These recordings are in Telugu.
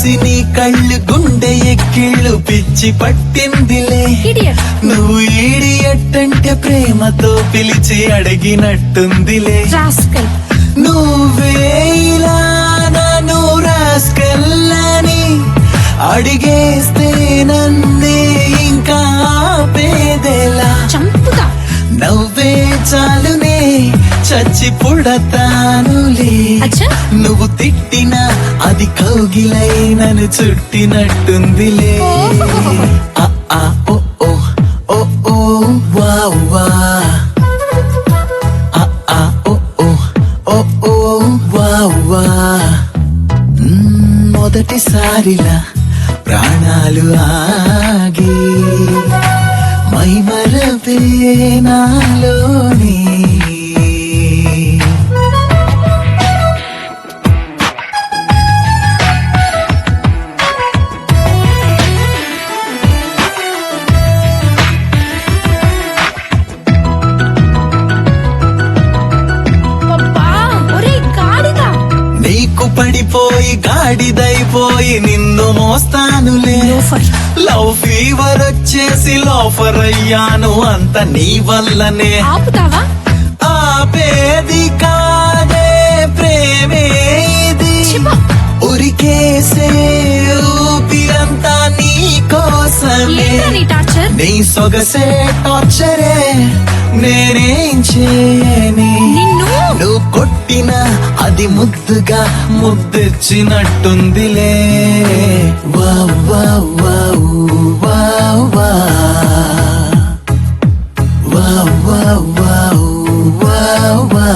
చూసి నీ కళ్ళు గుండె ఎక్కిళ్ళు పిచ్చి పట్టిందిలే. Idiot. నువ్వు ఈడియట్ అంటే ప్రేమతో పిలిచి అడిగినట్టుందిలే. Rascal. నువ్వే ఇలా నన్ను రాస్కెళ్ళని అడిగేస్తే నన్నే ఇంకా పేదెలా. చంపుతా. నవ్వే చాలునే చచ్చి పుడతానులే. అచ్చా. నువ్వు తిట్టినా అది కౌగిలై నన్ను చుట్టినట్టుందిలే. ఆ, ఆ, ఓ, ఓ, ఓ, ఓ, వా, వా. ఆ, ఆ, ఓ, ఓ, ఓ, ఓ, వా, వా. మొదటిసారిలా ప్రాణాలు ఆగి మైమరపే నాలోనే. అబ్బా, ఒరేయ్ గాడిద. నీకు పడిపోయి గాడిదైపోయి నిన్ను మోస్తానులే. Loafer. లవ్ ఫీవర్ వచ్చేసి లోఫర్ అయ్యాను అంత నీ వల్లనే. ఆపుతావా? ఆపేది కాదే ప్రేమే ఇది. చిప. ఉరికేసే ఊపిరంతా నీ కోసమే. ఏంట్రా నీ టార్చర్? నీ సొగసే టార్చరే నేనేం చేయని. నిన్ను నువ్వు కొట్టిన అది ముద్దుగా ముద్దెచ్చినట్టుందిలే. వా, వా, వా, వా, వా. వా, వా, వా, వా, వా.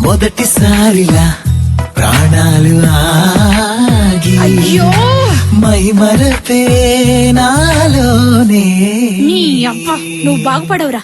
మొదటిసారిలా ప్రాణాలు ఆగి అయ్యో మైమరపే నాలోనే. నీ అవ్వ, నువ్వు బాగుపడవురా.